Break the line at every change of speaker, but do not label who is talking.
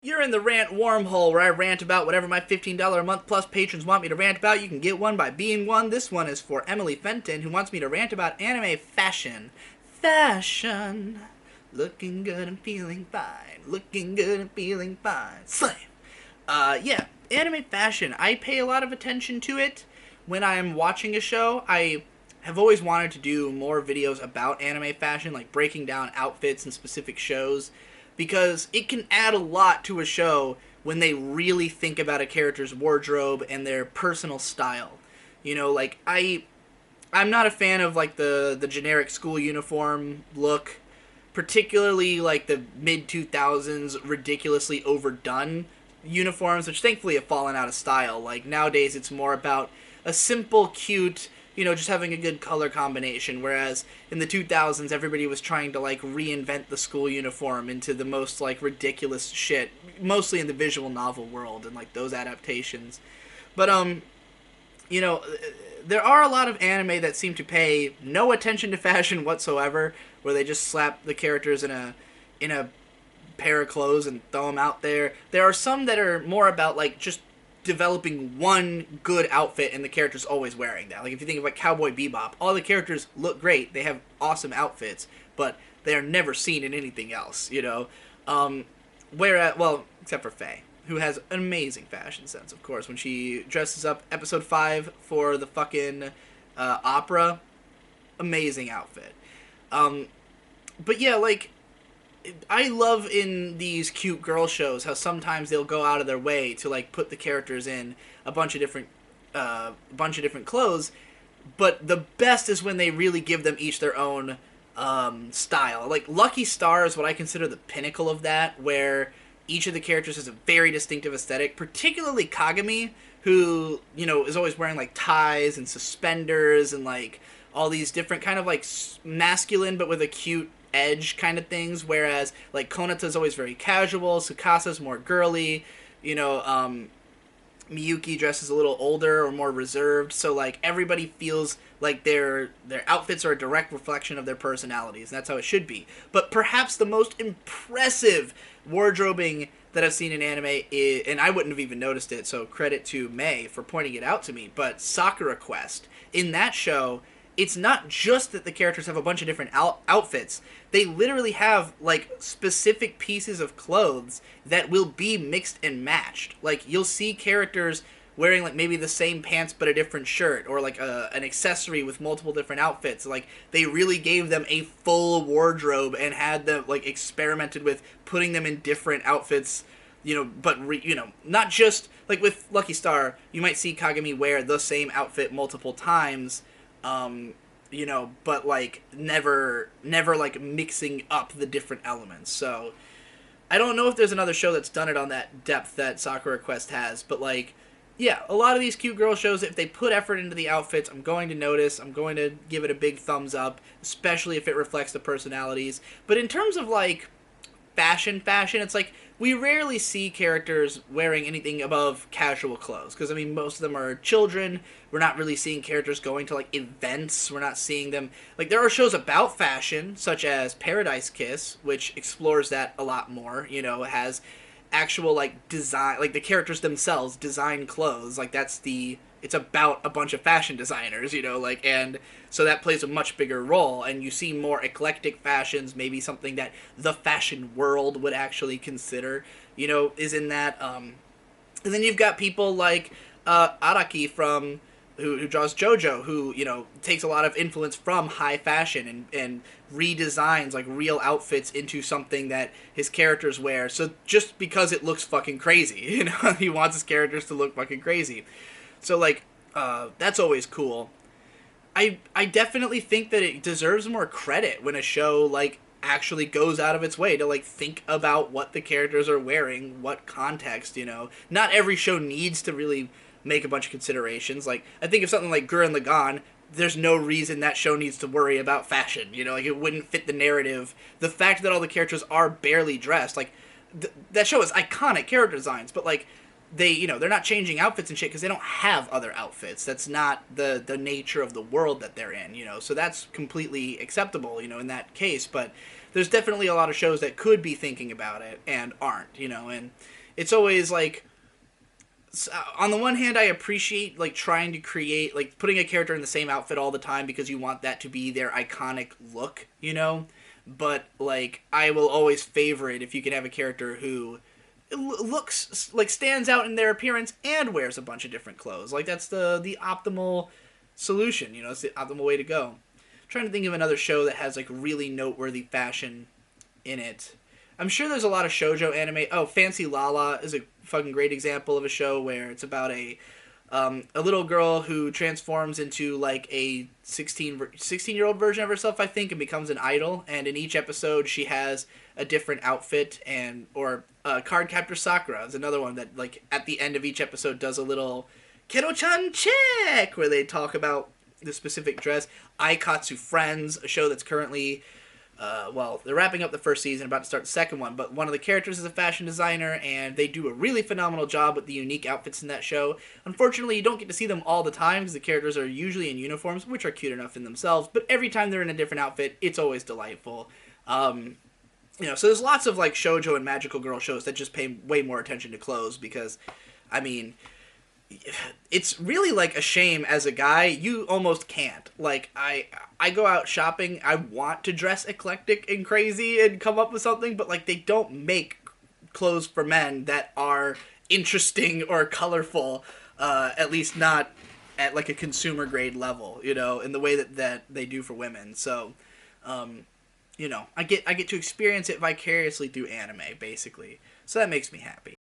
You're in the rant wormhole where I rant about whatever my $15 a month plus patrons want me to rant about. You can get one by being one. This one is for Emily Fenton, who wants me to rant about anime fashion. Fashion. Looking good and feeling fine. Looking good and feeling fine. Slam. Yeah, anime fashion. I pay a lot of attention to it when I'm watching a show. I have always wanted to do more videos about anime fashion, like breaking down outfits in specific shows, because it can add a lot to a show when they really think about a character's wardrobe and their personal style. You know, like I'm not a fan of like the generic school uniform look, particularly like the mid 2000s ridiculously overdone uniforms, which thankfully have fallen out of style. Like nowadays it's more about a simple, cute, just having a good color combination, whereas in the 2000s everybody was trying to like reinvent the school uniform into the most like ridiculous shit, mostly in the visual novel world and like those adaptations. But you know, there are a lot of anime that seem to pay no attention to fashion whatsoever, where they just slap the characters in a pair of clothes and throw them out there. There are some that are more about like just developing one good outfit and the character's always wearing that. Like if you think of like Cowboy Bebop, all the characters look great, they have awesome outfits, but they are never seen in anything else. Whereas, well, except for Faye, who has an amazing fashion sense, of course, when she dresses up episode 5 for the fucking opera. Amazing outfit. But yeah, like, I love in these cute girl shows how sometimes they'll go out of their way to like put the characters in a bunch of different clothes, but the best is when they really give them each their own style. Like Lucky Star is what I consider the pinnacle of that, where each of the characters has a very distinctive aesthetic. Particularly Kagami, who is always wearing like ties and suspenders and like all these different kind of like masculine but with a cute edge kind of things, whereas like Konata's always very casual, Tsukasa's more girly, you know, Miyuki dresses a little older or more reserved, so like everybody feels like their outfits are a direct reflection of their personalities, and that's how it should be. But perhaps the most impressive wardrobing that I've seen in anime is, and I wouldn't have even noticed it, so credit to May for pointing it out to me, but Sakura Quest. In that show, it's not just that the characters have a bunch of different outfits. They literally have like specific pieces of clothes that will be mixed and matched. Like you'll see characters wearing like maybe the same pants but a different shirt, or like an accessory with multiple different outfits. Like they really gave them a full wardrobe and had them like experimented with putting them in different outfits. But not just like with Lucky Star, you might see Kagami wear the same outfit multiple times, but like never like mixing up the different elements. So I don't know if there's another show that's done it on that depth that Sakura Quest has, but like, yeah, a lot of these cute girl shows, if they put effort into the outfits, I'm going to notice, I'm going to give it a big thumbs up, especially if it reflects the personalities. But in terms of like fashion, it's like we rarely see characters wearing anything above casual clothes, because I mean most of them are children. We're not really seeing characters going to like events. We're not seeing them like, there are shows about fashion such as Paradise Kiss, which explores that a lot more. It has actual like design, like the characters themselves design clothes, like it's about a bunch of fashion designers, like, and so that plays a much bigger role, and you see more eclectic fashions, maybe something that the fashion world would actually consider, is in that. And then you've got people like Araki from who draws JoJo, who takes a lot of influence from high fashion and redesigns like real outfits into something that his characters wear. So just because it looks fucking crazy, he wants his characters to look fucking crazy. So like that's always cool. I definitely think that it deserves more credit when a show like actually goes out of its way to like think about what the characters are wearing, what context. Not every show needs to really make a bunch of considerations. Like I think of something like Gurren Lagann, there's no reason that show needs to worry about fashion. Like it wouldn't fit the narrative. The fact that all the characters are barely dressed, like that show is iconic character designs, but like they're not changing outfits and shit because they don't have other outfits. That's not the nature of the world that they're in. So that's completely acceptable, in that case. But there's definitely a lot of shows that could be thinking about it and aren't, you know, and it's always like, on the one hand, I appreciate like trying to create like putting a character in the same outfit all the time because you want that to be their iconic look, you know. But like, I will always favor it if you can have a character who looks like stands out in their appearance and wears a bunch of different clothes. Like that's the optimal solution, you know. It's the optimal way to go. I'm trying to think of another show that has like really noteworthy fashion in it. I'm sure there's a lot of shoujo anime. Oh, Fancy Lala is a fucking great example of a show where it's about a little girl who transforms into like a 16-year-old version of herself, I think, and becomes an idol. And in each episode, she has a different outfit. And or Cardcaptor Sakura is another one that like at the end of each episode does a little Kero-chan check where they talk about the specific dress. Aikatsu Friends, a show that's currently well, they're wrapping up the first season, about to start the second one, but one of the characters is a fashion designer, and they do a really phenomenal job with the unique outfits in that show. Unfortunately, you don't get to see them all the time, because the characters are usually in uniforms, which are cute enough in themselves, but every time they're in a different outfit, it's always delightful. You know, so there's lots of, like, shoujo and magical girl shows that just pay way more attention to clothes, because, I mean, it's really like a shame as a guy, you almost can't. Like, I go out shopping, I want to dress eclectic and crazy and come up with something, but like they don't make clothes for men that are interesting or colorful, at least not at like a consumer grade level, you know, in the way that they do for women. So you know, I get to experience it vicariously through anime, basically. So that makes me happy.